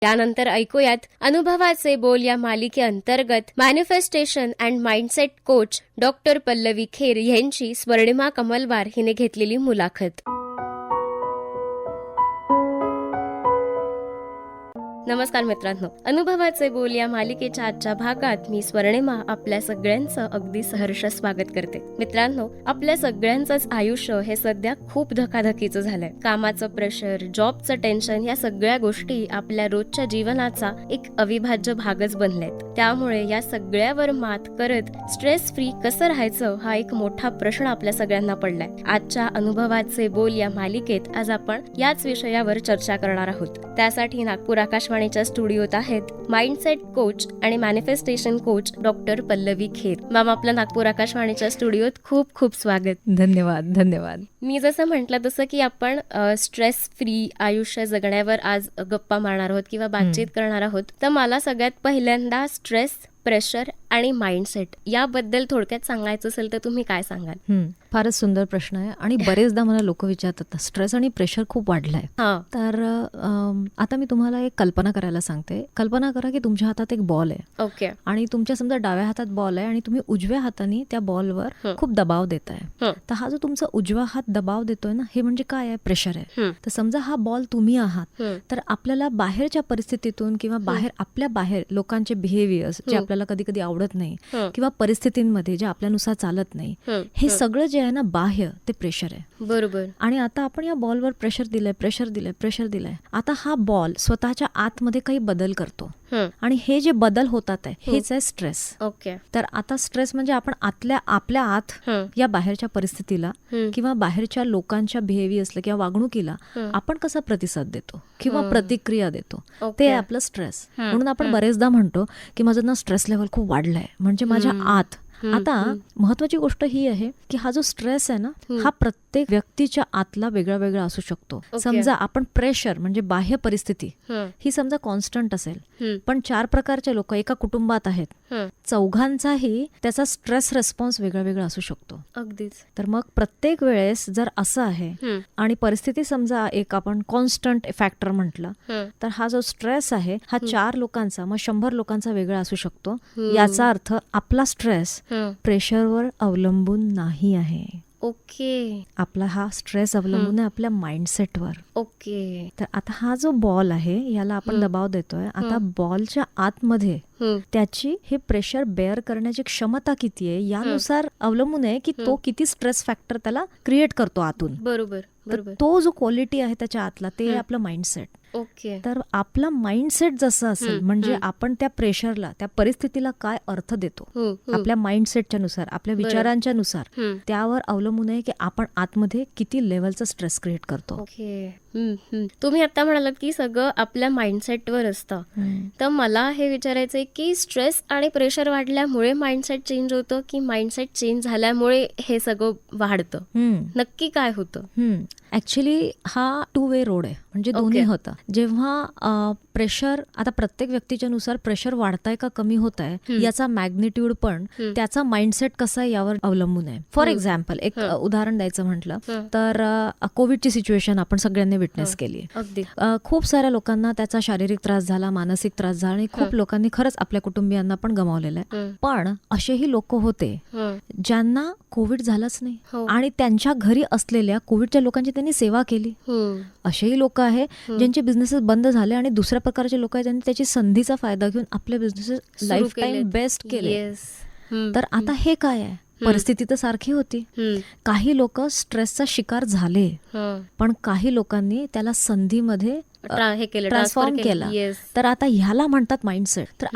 यानंतर ऐकूयात अनुभवाचे बोल या मालिकेअंतर्गत manifestation and mindset coach doctor Pallavi Kher यांची स्वर्णिमा कमलवार हिने घेतलेली मुलाखत. नमस्कार मित्रांनो, अनुभवाचे बोल या मालिकेच्या आजच्या भागात मी स्वर्णिमा आपल्या सगळ्यांचं अगदी सहर्ष स्वागत करते. मित्रांनो, आपल्या सगळ्यांचंच आयुष्य हे सध्या खूप धकाधकीचं झालंय. कामाचं प्रेशर, जॉबचं टेन्शन या सगळ्या गोष्टी आपल्या रोजच्या जीवनाचा एक अविभाज्य भागच बनलेत. त्यामुळे या सगळ्यावर मात करत स्ट्रेस फ्री कसं राहायचं हा एक मोठा प्रश्न आपल्या सगळ्यांना पडलाय. आजच्या अनुभवाचे बोल या मालिकेत आज आपण याच विषयावर चर्चा करणार आहोत. त्यासाठी नागपूर आकाशवाणीच्या स्टुडिओत आहेत माइंडसेट कोच आणि manifestation coach doctor Pallavi Kher. Ma'am, आपलं नागपूर आकाशवाणीच्या स्टुडिओत खूप खूप स्वागत. धन्यवाद. धन्यवाद. मी जसं म्हटलं तसं की आपण स्ट्रेस फ्री आयुष्य जगण्यावर आज गप्पा मारणार आहोत किंवा बातचीत करणार आहोत. तर मला सगळ्यात पहिल्यांदा स्ट्रेस, प्रेशर आणि माइंडसेट याबद्दल थोडक्यात सांगायचं असेल तर तुम्ही काय सांगाल? फारच सुंदर प्रश्न आहे आणि बरेचदा मला लोक विचारतात स्ट्रेस आणि प्रेशर खूप वाढलाय. तर आता मी तुम्हाला एक कल्पना करायला सांगते. कल्पना करा की तुमच्या हातात एक बॉल आहे. ओके. आणि तुमच्या समजा डाव्या हातात बॉल आहे आणि तुम्ही उजव्या हाताने त्या बॉलवर खूप दबाव देताय. तर हा जो तुमचा उजवा हात दबाव देतोय ना, हे म्हणजे काय आहे? प्रेशर आहे. तर समजा हा बॉल तुम्ही आहात, तर आपल्याला बाहेरच्या परिस्थितीतून किंवा आपल्या बाहेर लोकांचे बिहेवियर्स जे आपल्याला कधी कधी आवडत नाही किंवा परिस्थितींमध्ये जे आपल्यानुसार चालत नाही, हे सगळं जे आहे ना बाह्य, ते प्रेशर आहे. बरोबर. आणि आता आपण या बॉलवर प्रेशर दिलंय. आता हा बॉल स्वतःच्या आतमध्ये काही बदल करतो आणि हे जे बदल होतात आहे हेच आहे स्ट्रेस. ओके. तर आता स्ट्रेस म्हणजे आपण आपल्या आत या बाहेरच्या परिस्थितीला किंवा बाहेरच्या लोकांच्या बिहेवियर्सला किंवा वागणुकीला आपण कसा प्रतिसाद देतो किंवा प्रतिक्रिया देतो, ते आहे आपलं स्ट्रेस. म्हणून आपण बरेचदा म्हणतो की माझं ना स्ट्रेस लेवल खूप वाढलाय, म्हणजे माझ्या आत. आता महत्वाची गोष्ट ही आहे की हा जो स्ट्रेस आहे ना, हा प्रत्येक व्यक्तीच्या आतला वेगळा वेगळा असू शकतो. समजा आपण प्रेशर म्हणजे बाह्य परिस्थिती ही समजा कॉन्स्टंट असेल, पण 4 प्रकारचे लोक एका कुटुंबात आहेत, चौघांचाही त्याचा स्ट्रेस रिस्पॉन्स वेगळा वेगळा असू शकतो. अगदीच. तर मग प्रत्येक वेळेस जर असं आहे आणि परिस्थिती समजा एक आपण कॉन्स्टंट फॅक्टर म्हटलं, तर हा जो स्ट्रेस आहे हा 4 लोकांचा मग 100 लोकांचा वेगळा असू शकतो. याचा अर्थ आपला स्ट्रेस प्रेशरवर अवलंबून नाही आहे. ओके. आपला हा स्ट्रेस अवलंबून आहे आपल्या माइंडसेटवर. ओके. तर आता हा जो बॉल आहे याला आपण दबाव देतोय. आता बॉलच्या आतमध्ये त्याची हे प्रेशर बेअर करण्याची क्षमता किती आहे यानुसार अवलंबून आहे की तो किती स्ट्रेस फॅक्टर त्याला क्रिएट करतो आतून. बरोबर. तर तो जो क्वालिटी आहे त्याच्या आतला, ते आपलं माइंडसेट. ओके. तर आपला माइंडसेट जसं असेल म्हणजे आपण त्या प्रेशरला, त्या परिस्थितीला काय अर्थ देतो आपल्या माइंडसेटच्या नुसार, आपल्या विचारांच्या नुसार, त्यावर अवलंबून आहे की आपण आतमध्ये किती लेवलचा स्ट्रेस क्रिएट करतो. ओके. तुम्ही आता म्हणालात की सगळं आपल्या माइंडसेटवर असतं. तर मला हे विचारायचंय की स्ट्रेस आणि प्रेशर वाढल्यामुळे माइंडसेट चेंज होतं की माइंडसेट चेंज झाल्यामुळे हे सगळं वाढतं? नक्की काय होतं? ऍक्च्युली हा 2 वे रोड आहे, म्हणजे दोन्ही होतं. जेव्हा प्रेशर, आता प्रत्येक व्यक्तीच्या नुसार प्रेशर वाढताय का कमी होत आहे याचा मॅग्निट्यूड पण त्याचा माइंडसेट कसा आहे यावर अवलंबून आहे. फॉर एक्झाम्पल एक उदाहरण द्यायचं म्हटलं तर कोविडची सिच्युएशन आपण सगळ्यांनी विटनेस केली. खूप साऱ्या लोकांना त्याचा शारीरिक त्रास झाला, मानसिक त्रास झाला आणि खूप लोकांनी खरंच आपल्या कुटुंबियांना पण गमावलेलं आहे. पण असेही लोक होते ज्यांना कोविड झालंच नाही आणि त्यांच्या घरी असलेल्या कोविडच्या लोकांची त्यांनी सेवा केली. असेही लोक आहे ज्यांचे बिझनेसेस बंद झाले आणि दुसऱ्या प्रकारचे लोक आहेत ज्यांनी त्याची संधीचा फायदा घेऊन आपले बिझनेसेस लाईफ टाईम बेस्ट केले. तर आता हे काय आहे? परिस्थिती तर सारखी होती. काही लोक स्ट्रेसचा शिकार झाले, पण काही लोकांनी त्याला संधीमध्ये ट्रान्सफॉर्म केला. तर आता ह्याला म्हणतात माइंडसेट. तर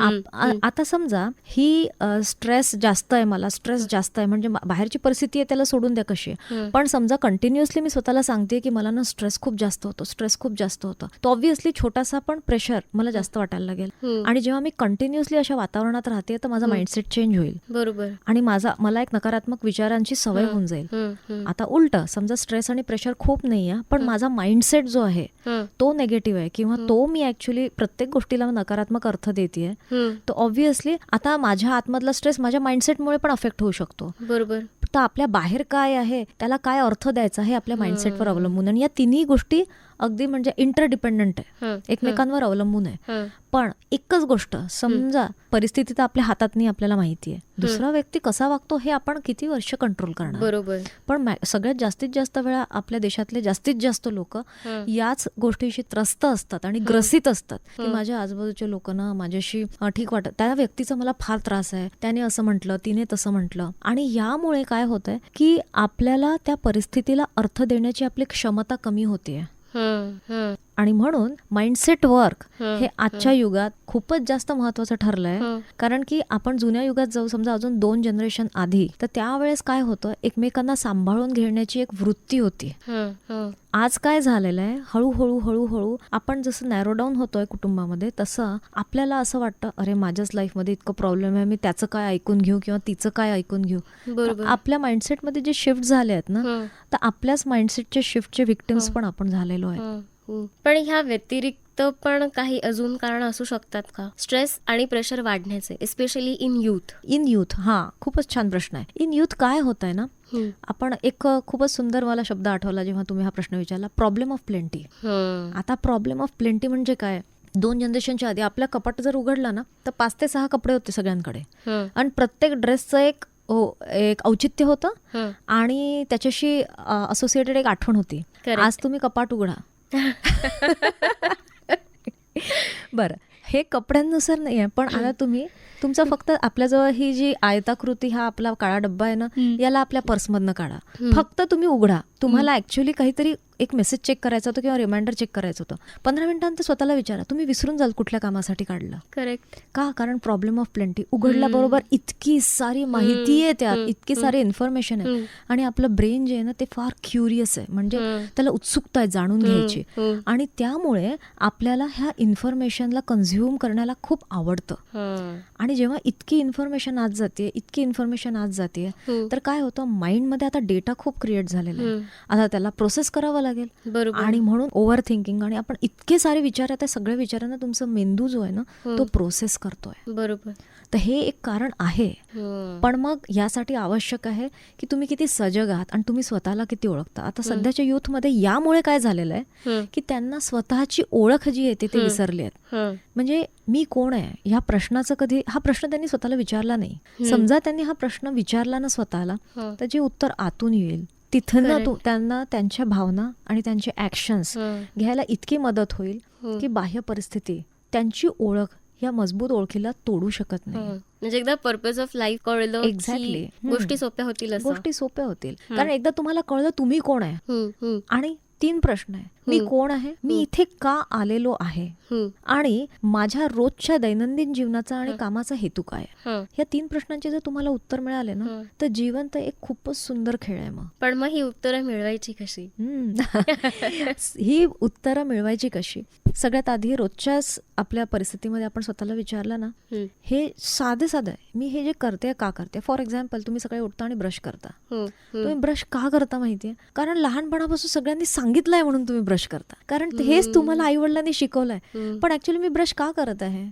आता समजा ही स्ट्रेस जास्त आहे, मला स्ट्रेस जास्त आहे म्हणजे बाहेरची परिस्थिती आहे त्याला सोडून द्या कशी, पण समजा कंटिन्युअसली मी स्वतःला सांगते की मला ना स्ट्रेस खूप जास्त होतो, तो ऑब्व्हियसली छोटासा पण प्रेशर मला जास्त वाटायला लागेल. आणि जेव्हा मी कंटिन्युअसली अशा वातावरणात राहते तर माझा माइंडसेट चेंज होईल. बरोबर. आणि मला एक नकारात्मक विचारांची सवय होऊन जाईल. आता उलट समजा स्ट्रेस आणि प्रेशर खूप नाहीये पण माझा माइंडसेट जो आहे तो निगेटिव्ह आहे किंवा तो मी ऍक्च्युली प्रत्येक गोष्टीला नकारात्मक अर्थ देतेय, तर ऑब्व्हियसली आता माझ्या आतमधला स्ट्रेस माझ्या माइंडसेटमुळे पण अफेक्ट होऊ शकतो. बरोबर. तर आपल्या बाहेर काय आहे त्याला काय अर्थ द्यायचा हे आपल्या माइंडसेटवर अवलंबून. आणि या तिन्ही गोष्टी अगदी म्हणजे इंटरडिपेंडंट आहे, एकमेकांवर अवलंबून आहे. पण एकच गोष्ट, समजा परिस्थिती तर आपल्या हातात नाही, आपल्याला माहिती आहे, दुसरा व्यक्ती कसा वागतो हे आपण किती वर्ष कंट्रोल करणार. बरोबर. पण सगळ्यात जास्तीत जास्त वेळा आपल्या देशातले जास्तीत जास्त लोक याच गोष्टीशी त्रस्त असतात आणि ग्रसित असतात की माझ्या आजूबाजूच्या लोकांना माझ्याशी ठीक वाटत, त्या व्यक्तीचा मला फार त्रास आहे, त्याने असं म्हटलं, तिने तसं म्हटलं. आणि यामुळे काय होतंय की आपल्याला त्या परिस्थितीला अर्थ देण्याची आपली क्षमता कमी होतीये. आणि म्हणून माइंडसेट वर्क हे आजच्या युगात खूपच जास्त महत्वाचं ठरलंय. कारण की आपण जुन्या युगात जाऊ, समजा अजून 2 जनरेशन आधी, तर त्यावेळेस काय होतं, एकमेकांना सांभाळून घेण्याची एक वृत्ती होती. आज काय झालेलं आहे, हळूहळू हळूहळू आपण जसं नॅरो डाऊन होतोय कुटुंबामध्ये, तसं आपल्याला असं वाटतं अरे माझ्याच लाईफमध्ये इतकं प्रॉब्लेम आहे, मी त्याचं काय ऐकून घेऊ किंवा तिचं काय ऐकून घेऊ. आपल्या माइंडसेटमध्ये जे शिफ्ट झाले आहेत ना, तर आपल्याच माइंडसेटचे शिफ्टचे विक्टिम्स पण आपण झालेलो आहे. पण ह्या व्यतिरिक्त पण काही अजून कारण असू शकतात का स्ट्रेस आणि प्रेशर वाढण्याचे, एस्पेशली इन युथ? हा, खूपच छान प्रश्न आहे. इन युथ काय होत आहे ना, आपण एक खूपच सुंदर मला शब्द आठवला जेव्हा तुम्ही हा प्रश्न विचारला, प्रॉब्लेम ऑफ प्लेंटी. आता प्रॉब्लेम ऑफ प्लेंटी म्हणजे काय, 2 जनरेशनच्या आधी आपला कपाट जर उघडला ना, तर 5 ते 6 कपडे होते सगळ्यांकडे, आणि प्रत्येक ड्रेसचं एक औचित्य होतं आणि त्याच्याशी असोसिएटेड एक आठवण होती. आज तुम्ही कपाट उघडा बरं, हे कपड्यांनुसार नाही आहे, पण आता तुम्ही तुमचा फक्त आपल्याजवळ ही जी आयताकृती हा आपला काळा डब्बा आहे ना, याला आपल्या पर्समधनं काढा, फक्त तुम्ही उघडा. तुम्हाला ऍक्च्युअली काहीतरी एक मेसेज चेक करायचं होतं किंवा रिमाइंडर चेक करायचं होतं, 15 मिनिटांत स्वतःला विचारा, तुम्ही विसरून जाल कुठल्या कामासाठी काढलं. करेक्ट. का? कारण प्रॉब्लेम ऑफ प्लेंटी. उघडल्याबरोबर इतकी सारी माहिती आहे त्यात, इतकी सारी इन्फॉर्मेशन आहे, आणि आपलं ब्रेन जे आहे ना ते फार क्युरियस आहे, म्हणजे त्याला उत्सुकता आहे जाणून घ्यायची, आणि त्यामुळे आपल्याला ह्या इन्फॉर्मेशनला कन्झ्युम करण्याला खूप आवडतं. आणि जेव्हा इतकी इन्फॉर्मेशन आज जाते तर काय होतं, माइंडमध्ये आता डेटा खूप क्रिएट झालेला आहे, आता त्याला प्रोसेस करावं लागेल. आणि म्हणून ओव्हर थिंकिंग, आणि आपण इतके सारे विचार आहेत, सगळ्या विचारांना तुमचा मेंदू जो आहे ना तो प्रोसेस करतोय. बरोबर. तर हे एक कारण आहे. पण मग यासाठी आवश्यक आहे की तुम्ही किती सजग आहात आणि तुम्ही स्वतःला किती ओळखता. आता सध्याच्या युथमध्ये यामुळे काय झालेलं आहे की त्यांना स्वतःची ओळख जी येते ते विसरली आहेत. म्हणजे मी कोण आहे ह्या प्रश्नाचं कधी, हा प्रश्न त्यांनी स्वतःला विचारला नाही. समजा त्यांनी हा प्रश्न विचारला ना स्वतःला, तर जे उत्तर आतून येईल तिथं त्यांना त्यांच्या भावना आणि त्यांचे ऍक्शन्स घ्यायला इतकी मदत होईल की बाह्य परिस्थिती त्यांची ओळख या मजबूत ओळखीला तोडू शकत नाही. म्हणजे एकदा पर्पज ऑफ लाईफ कळलं, एक्झॅक्टली, गोष्टी सोप्या होतील. कारण एकदा तुम्हाला कळलं तुम्ही कोण आहे, आणि 3 प्रश्न आहे, मी कोण आहे, मी इथे का आलेलो आहे, आणि माझ्या रोजच्या दैनंदिन जीवनाचा आणि कामाचा हेतू काय आहे. या 3 प्रश्नांचे जर तुम्हाला उत्तर मिळाले ना, तर जीवन तर एक खूपच सुंदर खेळ आहे. पण मग ही उत्तरं मिळवायची कशी? ही उत्तरं मिळवायची कशी, सगळ्यात आधी रोजच्याच आपल्या परिस्थितीमध्ये आपण स्वतःला विचारलं ना, हे साधं आहे, मी हे जे करते का करते. फॉर एक्झाम्पल, तुम्ही सकाळी उठता आणि ब्रश करता. तुम्ही ब्रश का करता माहितीये? कारण लहानपणापासून सगळ्यांनी सांगितलंय म्हणून तुम्ही ब्रश करता, कारण हेच तुम्हाला आई वडिलांनी शिकवलंय. पण ऍक्च्युअली मी ब्रश का करत आहे,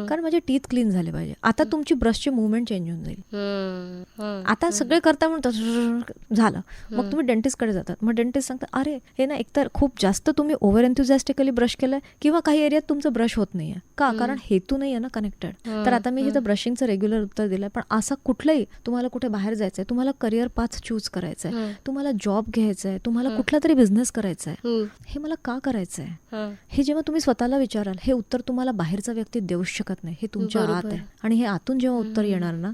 कारण माझे टीथ क्लीन झाले पाहिजे. आता तुमची ब्रशची मुवमेंट चेंज होऊन जाईल. आता सगळे करता म्हणतात झालं, मग तुम्ही डेंटिस्ट कडे जातात, मग डेंटिस्ट सांगतात अरे हे ना एकतर खूप जास्त तुम्ही ओव्हर एन्थुझियास्टिकली ब्रश केलंय, किंवा काही एरियात तुमचं ब्रश होत नाहीये का, कारण हेतू नाहीये ना कनेक्टेड. तर आता मी इथं ब्रशिंगचं रेग्युलर उत्तर दिलंय, पण असं कुठलंही तुम्हाला कुठे बाहेर जायचंय, तुम्हाला करिअर पाथ चूज करायचंय, तुम्हाला जॉब घ्यायचाय, तुम्हाला कुठला तरी बिझनेस करायचा आहे, हे मला का करायचंय, हे जेव्हा तुम्ही स्वतःला विचाराल, हे उत्तर तुम्हाला बाहेरचा व्यक्ती देऊच शकत नाही, हे तुमच्या आत आहे. आणि हे आतून जेव्हा उत्तर येणार ना,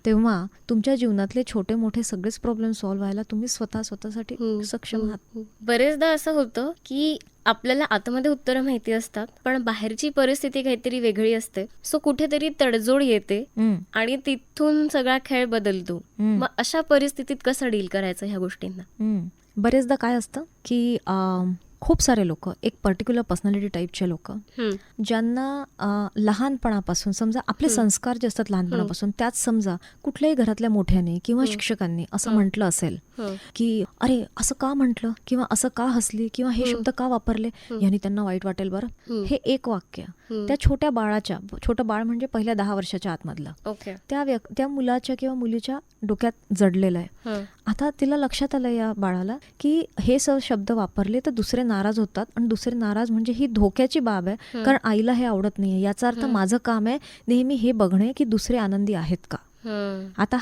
तेव्हा तुमच्या जीवनातले छोटे मोठे सगळेच प्रॉब्लेम सॉल्व्ह व्हायला तुम्ही स्वतःसाठी सक्षम आहात. बरेचदा असं होतं की आपल्याला आतमध्ये उत्तरं माहिती असतात, पण बाहेरची परिस्थिती काहीतरी वेगळी असते, सो कुठेतरी तडजोड येते आणि तिथून सगळा खेळ बदलतो. मग अशा परिस्थितीत कसं डील करायचं ह्या गोष्टींना? बरेचदा काय असतं की खूप सारे लोक, एक पर्टिक्युलर पर्सनॅलिटी टाईपचे लोक, ज्यांना लहानपणापासून समजा आपले संस्कार जे असतात लहानपणापासून, त्यात समजा कुठल्याही घरातल्या मोठ्याने किंवा शिक्षकांनी असं म्हटलं असेल की अरे असं का म्हटलं किंवा असं का हसली किंवा हे शब्द का वापरले, यांनी त्यांना वाईट वाटेल बरं. हे एक वाक्य त्या छोट्या बाळाच्या, छोटं बाळ म्हणजे पहिल्या 10 वर्षाच्या आतमधलं, त्या मुलाच्या किंवा मुलीच्या डोक्यात जडलेलं आहे. आता तिला लक्षात आलं या बाळाला की हे शब्द वापरले तर दुसरे नाराज होतात आणि दुसरे नाराज म्हणजे ही धोक्याची बाब आहे, कारण आईला हे आवडत नाहीये. याचा अर्थ माझं काम आहे नेहमी हे बघणे की दुसरे आनंदी आहेत का. आता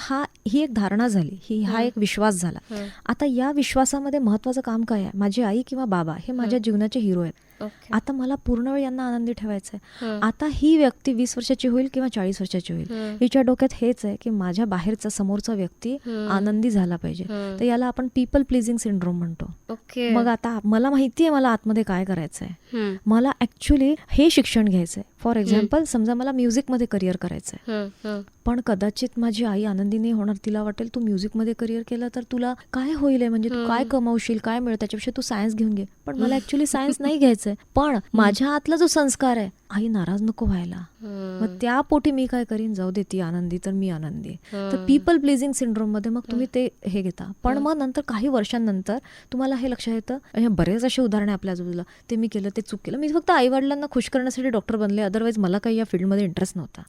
ही एक धारणा झाली, हा एक विश्वास झाला. आता या विश्वासामध्ये महत्वाचं काम काय आहे, माझी आई किंवा बाबा हे माझ्या जीवनाचे हिरो आहेत. आता मला पूर्ण वेळ यांना आनंदी ठेवायचं आहे. आता ही व्यक्ती 20 वर्षाची होईल किंवा 40 वर्षाची होईल, हिच्या डोक्यात हेच आहे की माझ्या बाहेरचा समोरचा व्यक्ती आनंदी झाला पाहिजे. तर याला आपण पीपल प्लीजिंग सिंड्रोम म्हणतो. मग आता मला माहितीये मला आतमध्ये काय करायचंय, मला ऍक्च्युली हे शिक्षण घ्यायचंय. फॉर एक्झाम्पल समजा मला म्युझिकमध्ये करिअर करायचंय, पण कदाचित माझी आई आनंदी नाही होणार. तिला वाटेल तू म्युझिकमध्ये करिअर केलं तर तुला काय होईल, म्हणजे तू काय कमावशील, काय मिळेल, त्याच्यापेक्षा तू सायन्स घेऊन घे. पण मला ऍक्च्युली सायन्स नाही घ्यायचंय, पण माझ्या आतला जो संस्कार आहे, आई नाराज नको व्हायला, मग त्या पोटी मी काय करीन, जाऊ दे ती आनंदी तर मी आनंदी. तर पीपल प्लीजिंग सिंड्रोम मध्ये मग तुम्ही ते हे घेता. पण मग नंतर काही वर्षांनंतर तुम्हाला हे लक्षात येतं, बरेच असे उदाहरण आपल्या आजूबाजूला, ते मी केलं, ते चूक केलं, मी फक्त आई वडिलांना खुश करण्यासाठी डॉक्टर बनले, अदरवाईज मला काही या फील्डमध्ये इंटरेस्ट नव्हता.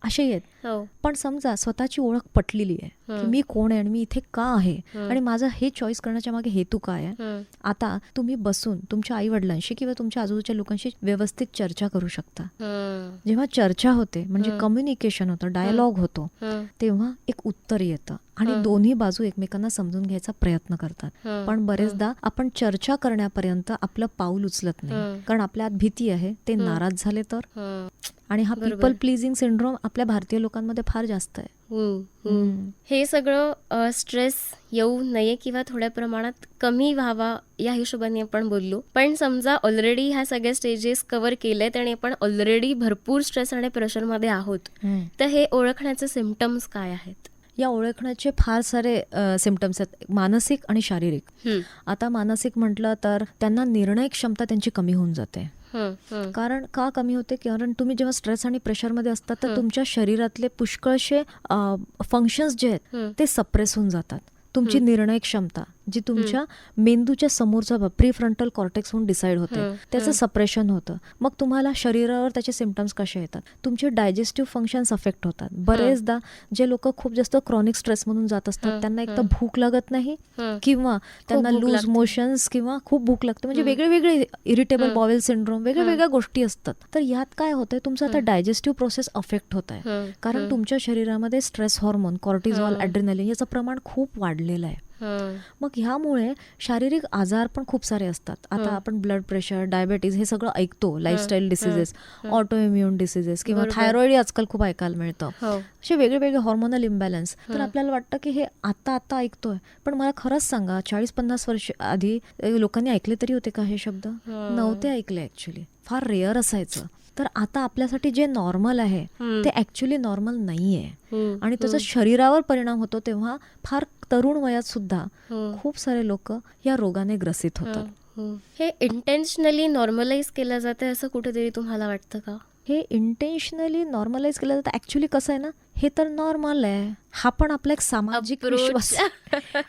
असे आहेत. पण समजा स्वतःची ओळख पटलेली आहे की मी कोण आहे आणि मी इथे का आहे आणि माझं हे चॉईस करण्याच्या मागे हेतू काय आहे. आता तुम्ही बसून तुमच्या आई वडिलांशी किंवा तुमच्या आजूबाजूच्या लोकांशी व्यवस्थित चर्चा करू शकता. जेव्हा चर्चा होते म्हणजे कम्युनिकेशन होतं, डायलॉग होतो, तेव्हा एक उत्तर येतं आणि दोन्ही बाजू एकमेकांना समजून घ्यायचा प्रयत्न करतात. पण बरेचदा आपण चर्चा करण्यापर्यंत आपलं पाऊल उचलत नाही, कारण आपल्या आत भीती आहे ते नाराज झाले तर. आणि हा पीपल प्लीजिंग सिंड्रोम आपल्या भारतीय लोकांमध्ये फार जास्त आहे. हे सगळं स्ट्रेस येऊ नये किंवा थोड्या प्रमाणात कमी व्हावा या हिशोबाने आपण बोललो. पण समजा ऑलरेडी ह्या सगळ्या स्टेजेस कव्हर केलेत आणि आपण ऑलरेडी भरपूर स्ट्रेस आणि प्रेशरमध्ये आहोत, तर हे ओळखण्याचे सिम्पटम्स काय आहेत? या ओळखण्याचे फार सारे सिम्पटम्स आहेत, मानसिक आणि शारीरिक. आता मानसिक म्हटलं तर त्यांना निर्णय क्षमता त्यांची कमी होऊन जाते. कारण का कमी होते, कारण तुम्ही जेव्हा स्ट्रेस आणि प्रेशरमध्ये असतात तर तुमच्या शरीरातले पुष्कळशे फंक्शन्स जे आहेत ते सप्रेस होऊन जातात. तुमची निर्णय क्षमता जी तुमच्या मेंदूच्या समोरचा प्रीफ्रंटल कॉर्टेक्स म्हणून डिसाईड होते, त्याचं सप्रेशन होतं. मग तुम्हाला शरीरावर त्याचे सिम्पटम्स कसे येतात, तुमचे डायजेस्टिव्ह फंक्शन्स अफेक्ट होतात. बरेचदा जे लोक खूप जास्त क्रॉनिक स्ट्रेस मधून जात असतात त्यांना एक तर भूक लागत नाही किंवा त्यांना लूज मोशन्स किंवा खूप भूक लागते, म्हणजे वेगळे वेगळे इरिटेबल बॉवेल सिंड्रोम, वेगळ्या वेगळ्या गोष्टी असतात. तर यात काय होतंय, तुमचं आता डायजेस्टिव्ह प्रोसेस अफेक्ट होत आहे, कारण तुमच्या शरीरामध्ये स्ट्रेस हॉर्मोन कॉर्टिझॉल, ॲड्रेनालिन याचं प्रमाण खूप वाढलेलं आहे. मग ह्यामुळे शारीरिक आजार पण खूप सारे असतात. आता आपण ब्लड प्रेशर, डायबेटीज हे सगळं ऐकतो, lifestyle diseases, auto immune diseases किंवा थायरॉइड आजकाल खूप ऐकायला मिळतं, असे वेगळे वेगळे हॉर्मोनल इम्बॅलन्स. तर आपल्याला वाटतं की हे आता ऐकतोय, पण मला खरंच सांगा 40-50 वर्ष आधी लोकांनी ऐकले तरी होते का हे शब्द? नव्हते ऐकले ऍक्च्युली, फार रेअर असायचं. तर आता आपल्यासाठी जे नॉर्मल आहे ते ऍक्च्युली नॉर्मल नाहीये आणि त्याचा शरीरावर परिणाम होतो. तेव्हा फार तरुण वयात सुद्धा खूप सारे लोक या रोगाने ग्रसित होतात. हे इंटेन्शनली नॉर्मलाइज केलं जाते असं कुठेतरी तुम्हाला वाटतं का? हे इंटेन्शनली नॉर्मलाइज केलं जातं. ऍक्च्युली कसं आहे ना, हे तर नॉर्मल आहे, हा पण आपला एक सामाजिक विश्वास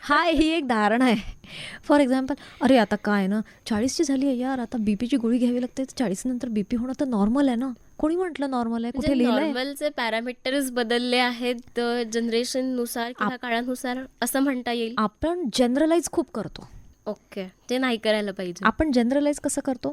हा ही एक धारणा आहे. फॉर एक्झाम्पल, अरे आता काय ना 40ची झाली आहे यार, आता बीपीची गोळी घ्यावी लागते, 40 नंतर बीपी होणं तर नॉर्मल आहे ना. कोणी म्हटलं नॉर्मल आहे? कुठे लिहिलंय? नॉर्मलचे पॅरामीटर्स बदलले आहेत जनरेशन नुसार किंवा काळानुसार असं म्हणता येईल. आपण जनरलाइज खूप करतो. ओके, ते नाही करायला पाहिजे. आपण जनरलाइज कसं करतो?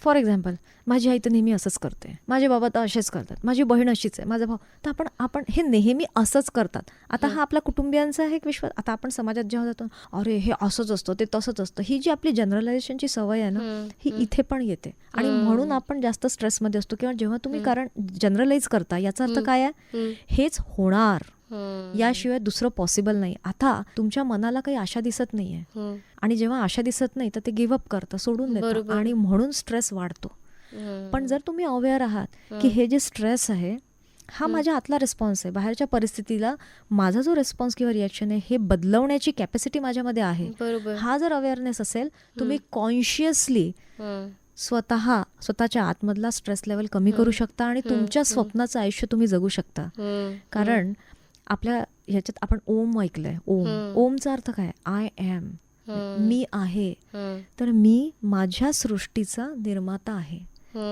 फॉर एक्झाम्पल, माझी आई तर नेहमी असंच करते, माझे बाबा तर असेच करतात, माझी बहीण अशीच आहे, माझा भाऊ, तर आपण हे नेहमी असंच करतात. आता हा आपल्या कुटुंबियांचा एक विश्वास. आता आपण समाजात जेव्हा जातो, अरे हे असंच असतं, ते तसंच असतं, ही जी आपली जनरलायझेशनची सवय आहे ना, ही इथे पण येते आणि म्हणून आपण जास्त स्ट्रेसमध्ये असतो. किंवा जेव्हा तुम्ही कारण जनरलाइज करता याचा अर्थ काय आहे, हेच होणार, याशिवाय दुसरं पॉसिबल नाही. आता तुमच्या मनाला काही आशा दिसत नाहीये आणि जेव्हा आशा दिसत नाही तर ते गिव्हअप करतं, सोडून देतं आणि म्हणून स्ट्रेस वाढतो. पण जर तुम्ही अवेअर आहात की हे जे स्ट्रेस आहे हा माझ्या आतला रिस्पॉन्स आहे, बाहेरच्या परिस्थितीला माझा जो रिस्पॉन्स किंवा रिॲक्शन आहे हे बदलवण्याची कॅपॅसिटी माझ्यामध्ये आहे, हा जर अवेअरनेस असेल, तुम्ही कॉन्शियसली स्वतःच्या आतमधला स्ट्रेस लेवल कमी करू शकता आणि तुमच्या स्वप्नाचं आयुष्य तुम्ही जगू शकता. कारण आपल्या ह्याच्यात आपण ओम ऐकलंय. ओमचा अर्थ काय? आय एम, मी आहे. तर मी माझ्या सृष्टीचा निर्माता आहे.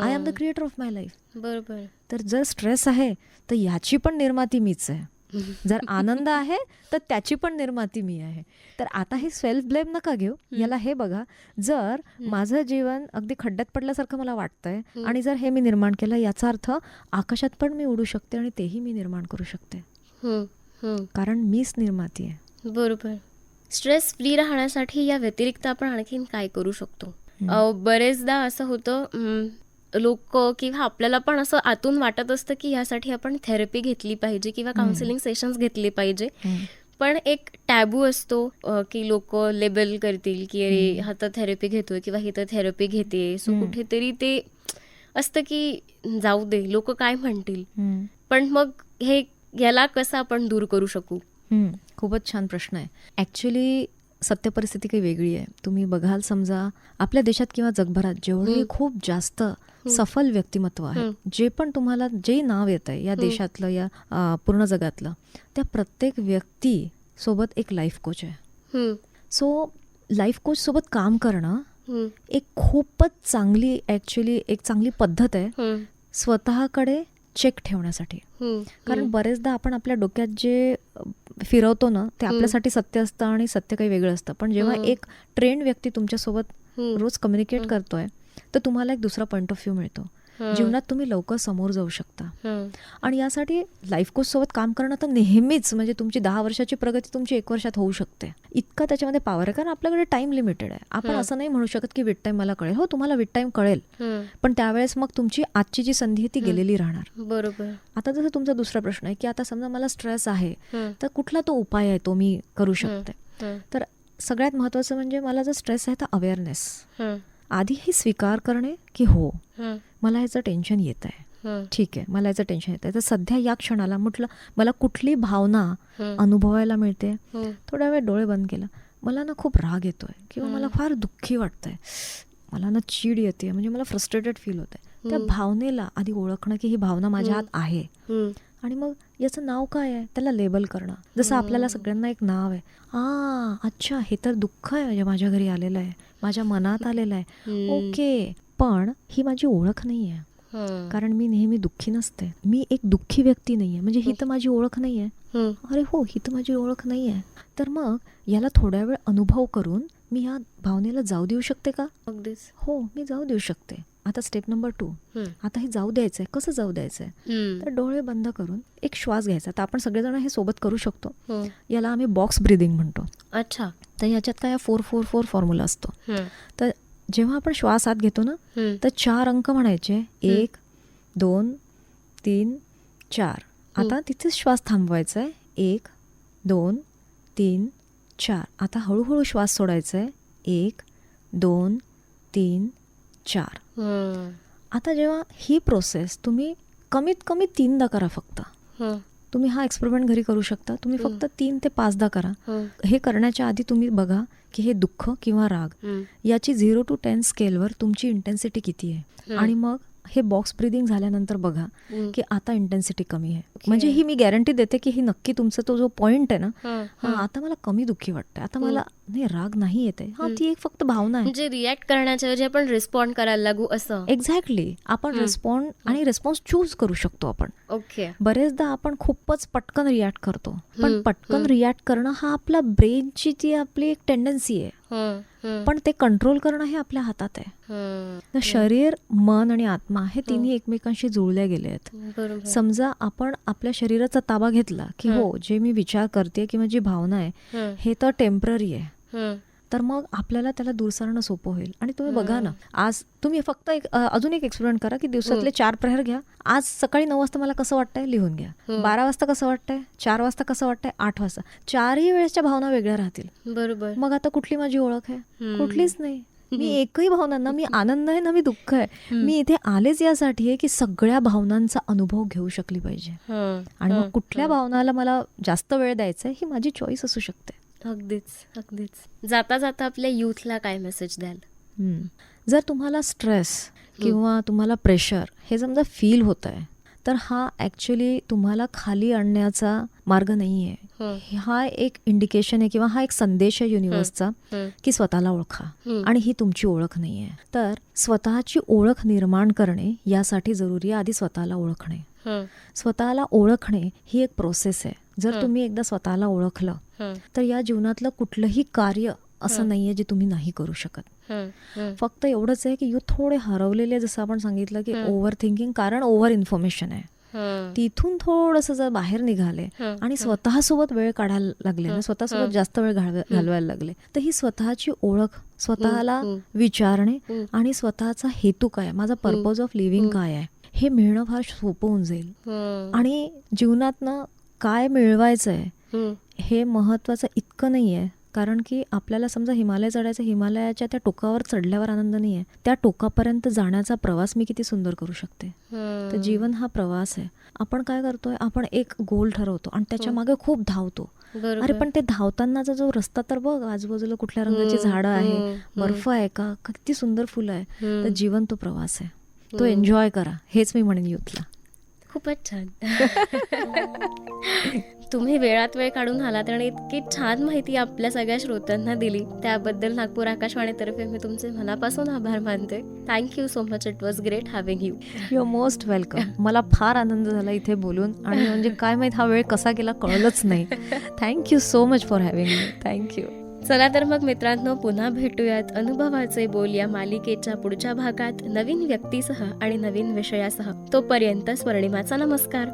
I am the creator of my life. बरोबर. तर जर स्ट्रेस आहे तर याची पण निर्माती मीच आहे. जर आनंद आहे तर त्याची पण निर्माती मी आहे. तर आता हे सेल्फ ब्लेम नका घेऊ. याला हे बघा, जर माझं जीवन अगदी खड्ड्यात पडल्यासारखं मला वाटतंय आणि जर हे मी निर्माण केलं, याचा अर्थ आकाशात पण मी उडू शकते आणि तेही मी निर्माण करू शकते. कारण मीच निर्माती आहे. बरोबर. स्ट्रेस फ्री राहण्यासाठी या व्यतिरिक्त आपण आणखीन काय करू शकतो? बरेचदा असं होतं, लोक किंवा आपल्याला पण असं आतून वाटत असतं की यासाठी आपण थेरपी घेतली पाहिजे किंवा काउन्सिलिंग सेशन्स घेतले पाहिजे. पण एक टॅबू असतो की लोक लेबल करतील की अरे हा तर थेरपी घेतोय किंवा ही तर थेरपी घेते. सो कुठेतरी ते असतं की जाऊ दे, लोक काय म्हणतील. पण मग याला कसं आपण दूर करू शकू? खूपच छान प्रश्न आहे. ॲक्च्युली सत्य परिस्थिती काही वेगळी आहे. तुम्ही बघाल, समजा आपल्या देशात किंवा जगभरात जेवढे खूप जास्त सफल व्यक्तिमत्व आहे, जे पण तुम्हाला जे नाव येत आहे या देशातलं या पूर्ण जगातलं, त्या प्रत्येक व्यक्ती सोबत एक लाईफ कोच आहे. सो लाईफ कोच सोबत काम करणं एक खूपच चांगली, ॲक्च्युली एक चांगली पद्धत आहे स्वतःकडे चेक ठेवण्यासाठी. कारण बरेचदा आपण आपल्या डोक्यात जे फिरवतो ना, ते आपल्यासाठी सत्य असतं आणि सत्य काही वेगळं असतं. पण जेव्हा एक ट्रेंड व्यक्ती तुमच्यासोबत रोज कम्युनिकेट करतोय, तर तुम्हाला एक दुसरा पॉइंट ऑफ व्ह्यू मिळतो. जीवनात तुम्ही लवकर समोर जाऊ शकता. आणि यासाठी लाईफ कोच सोबत काम करणं तर नेहमीच, म्हणजे तुमची 10 वर्षाची प्रगती तुमची 1 वर्षात होऊ शकते. इतका त्याच्यामध्ये पॉवर आहे. कारण आपल्याकडे टाइम लिमिटेड आहे. आपण असं नाही म्हणू शकत की विथ टाइम मला कळेल. हो, तुम्हाला विथ टाइम कळेल, पण त्यावेळेस मग तुमची आजची जी संधी आहे ती गेलेली राहणार. बरोबर. आता जसं तुमचा दुसरा प्रश्न आहे की आता समजा मला स्ट्रेस आहे, तर कुठला तो उपाय आहे तो मी करू शकते. तर सगळ्यात महत्वाचं म्हणजे मला जर स्ट्रेस आहे तर अवेअरनेस. आधी हे स्वीकार करणे की हो, मला ह्याचं टेन्शन येत आहे. ठीक आहे, मला याचं टेन्शन येत आहे. तर सध्या या क्षणाला म्हटलं मला कुठली भावना अनुभवायला मिळते. थोड्या वेळ डोळे बंद केला, मला ना खूप राग येतोय किंवा मला फार दुःखी वाटतंय, मला ना चीड येते, म्हणजे मला फ्रस्ट्रेटेड फील होतंय. त्या भावनेला आधी ओळखणं की ही भावना माझ्या आत आहे. आणि मग याचं नाव काय आहे त्याला लेबल करणं. जसं आपल्याला सगळ्यांना एक नाव आहे. अच्छा, हे तर दुःख आहे, माझ्या घरी आलेलं आहे, माझ्या मनात आलेलं आहे. ओके, पण ही माझी ओळख नाही आहे. कारण मी नेहमी दुःखी नसते. मी एक दुःखी व्यक्ती नाहीये, म्हणजे ही तर माझी ओळख नाहीये. अरे हो, ही तर माझी ओळख नाहीये. तर मग याला थोड्या वेळ अनुभव करून मी या भावनेला जाऊ देऊ शकते का? अगदीच. हो, मी जाऊ देऊ शकते. आता स्टेप नंबर 2, आता हे जाऊ द्यायचंय. कसं जाऊ द्यायचंय? तर डोळे बंद करून एक श्वास घ्यायचा. तर आपण सगळेजण हे सोबत करू शकतो. याला आम्ही बॉक्स ब्रीदिंग म्हणतो. अच्छा. तर याच्यात काय 4-4-4 फॉर्म्युला असतो. तर जेव्हा आपण श्वास आत घेतो ना, तर 4 अंक म्हणायचे. 1, 2, 3, 4. आता तिथेच श्वास थांबवायचा आहे. 1, 2, 3, 4. आता हळूहळू श्वास सोडायचा आहे. 1, 2, 3, 4. आता जेव्हा ही प्रोसेस तुम्ही कमीत कमी 3दा करा फक्त. तुम्ही हा एक्सपेरिमेंट घरी करू शकता. तुम्ही फक्त 3 ते 5दा करा. हे करण्याच्या आधी तुम्ही बघा की हे दुःख किंवा राग याची 0 to 10 स्केलवर तुमची इंटेन्सिटी किती आहे. आणि मग हे बॉक्स ब्रीदिंग झाल्यानंतर बघा की आता इंटेन्सिटी कमी आहे. म्हणजे ही मी गॅरंटी देते की ही नक्की तुमचा तो जो पॉइंट आहे ना, आता मला कमी दुःखी वाटतंय, आता मला नाही राग नाही येते. ती एक फक्त भावना आहे. म्हणजे रिॲक्ट करण्याच्या ऐवजी आपण रिस्पॉन्ड करायला लागू असं. एक्झॅक्टली. आपण रिस्पॉन्ड आणि रिस्पॉन्स चूज करू शकतो आपण. ओके. बरेचदा आपण खूपच पटकन रिॲक्ट करतो, पण पटकन रिॲक्ट करणं हा आपला ब्रेनची ती आपली एक टेंडन्सी आहे. पण ते कंट्रोल करणं हे आपल्या हातात आहे. शरीर, मन आणि आत्मा हे तिन्ही एकमेकांशी जुळले गेले आहेत. समजा आपण आपल्या शरीराचा ताबा घेतला की हो, जे मी विचार करते किंवा जी भावना आहे हे तर टेम्पररी आहे, तर मग आपल्याला त्याला दूर सारणं सोपं होईल. आणि तुम्ही बघा ना, आज तुम्ही फक्त अजून एक एक्सपेरिमेंट करा की दिवसातले 4 प्रहर घ्या. आज सकाळी 9 वाजता मला कसं वाटतंय लिहून घ्या. 12 वाजता कसं वाटतंय, 4 वाजता कसं वाटतंय, 8 वाजता. 4ही वेळेसच्या भावना वेगळ्या राहतील. बरोबर. मग आता कुठली माझी ओळख आहे? कुठलीच नाही. मी एकही भावना, ना मी आनंद आहे ना मी दुःख आहे. मी इथे आलेच यासाठी आहे की सगळ्या भावनांचा अनुभव घेऊ शकली पाहिजे. आणि मग कुठल्या भावनाला मला जास्त वेळ द्यायचा आहे ही माझी चॉईस असू शकते. अगदीच, अगदीच. जाता जाता आपल्या युथला काय मेसेज द्याल? जर तुम्हाला स्ट्रेस किंवा तुम्हाला प्रेशर हे समजा फील होत आहे, तर हा ऍक्च्युली तुम्हाला खाली आणण्याचा मार्ग नाहीये. हा एक इंडिकेशन आहे किंवा हा एक संदेश आहे युनिव्हर्सचा की स्वतःला ओळखा, आणि ही तुमची ओळख नाहीये. तर स्वतःची ओळख निर्माण करणे यासाठी जरुरी आहे आधी स्वतःला ओळखणे. स्वतःला ओळखणे ही एक प्रोसेस आहे. जर तुम्ही एकदा स्वतःला ओळखलं तर या जीवनातलं कुठलंही कार्य असं नाहीये जे तुम्ही नाही करू शकत. फक्त एवढंच आहे की यू थोडे हरवलेले, जसं आपण सांगितलं की ओव्हर थिंकिंग, कारण ओव्हर इन्फॉर्मेशन आहे. तिथून थोडंसं जर बाहेर निघाले आणि स्वतःसोबत वेळ काढायला लागले ना, स्वतःसोबत जास्त वेळ घालवायला लागले, तर ही स्वतःची ओळख, स्वतःला विचारणे आणि स्वतःचा हेतू काय, माझा पर्पज ऑफ लिव्हिंग काय आहे, हे मिळणं फार सोपं होऊन जाईल. आणि जीवनातनं काय मिळवायचंय हे महत्वाचं इतकं नाहीये, कारण की आपल्याला समजा हिमालय चढायचं, हिमालयाच्या त्या टोकावर चढल्यावर आनंद नाहीये, त्या टोकापर्यंत जाण्याचा प्रवास मी किती सुंदर करू शकते. तर जीवन हा प्रवास आहे. आपण काय करतोय, आपण एक गोल ठरवतो आणि त्याच्या मागे खूप धावतो. अरे पण ते धावतानाचा जो रस्ता तर बघ, आजूबाजूला कुठल्या रंगाची झाडं आहे, बर्फ आहे का, किती सुंदर फुलं आहे. तर जीवन तो प्रवास आहे, तो एन्जॉय करा, हेच मी म्हणेन युथला. खूपच छान. तुम्ही वेळात वेळ काढून आलात आणि इतकी छान माहिती आपल्या सगळ्या श्रोत्यांना दिली, त्याबद्दल नागपूर आकाशवाणीतर्फे मी तुमचे मनापासून आभार मानते. Thank you so much. It was great having you. You are most welcome. मला फार आनंद झाला इथे बोलून, आणि म्हणजे काय माहित हा वेळ कसा गेला कळलंच नाही. Thank you so much for having me. Thank you. चला तर मग मित्रांनो, पुन्हा भेटूयात अनुभवाचे बोल या मालिकेच्या पुढच्या भागात नवीन व्यक्तीसह आणि नवीन विषयासह. तोपर्यंत स्वर्णिमाचा नमस्कार.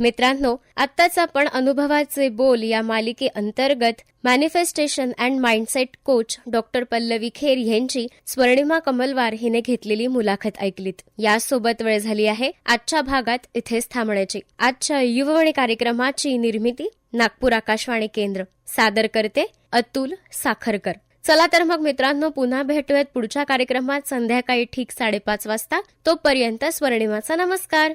मित्रांनो, आत्ताच आपण अनुभवाचे बोल या मालिकेअंतर्गत manifestation and mindset coach doctor Pallavi Kher यांची स्वर्णिमा कमलवार हिने घेतलेली मुलाखत ऐकलीत. यासोबत वेळ झाली आहे आजच्या भागात इथेच थांबण्याची. आजच्या युववाणी कार्यक्रमाची निर्मिती नागपूर आकाशवाणी केंद्र, सादर करते अतुल साखरकर. चला तर मग मित्रांनो, पुन्हा भेटूयात पुढच्या कार्यक्रमात संध्याकाळी ठीक 5:30 वाजता. तोपर्यंत स्वर्णिमाचा नमस्कार.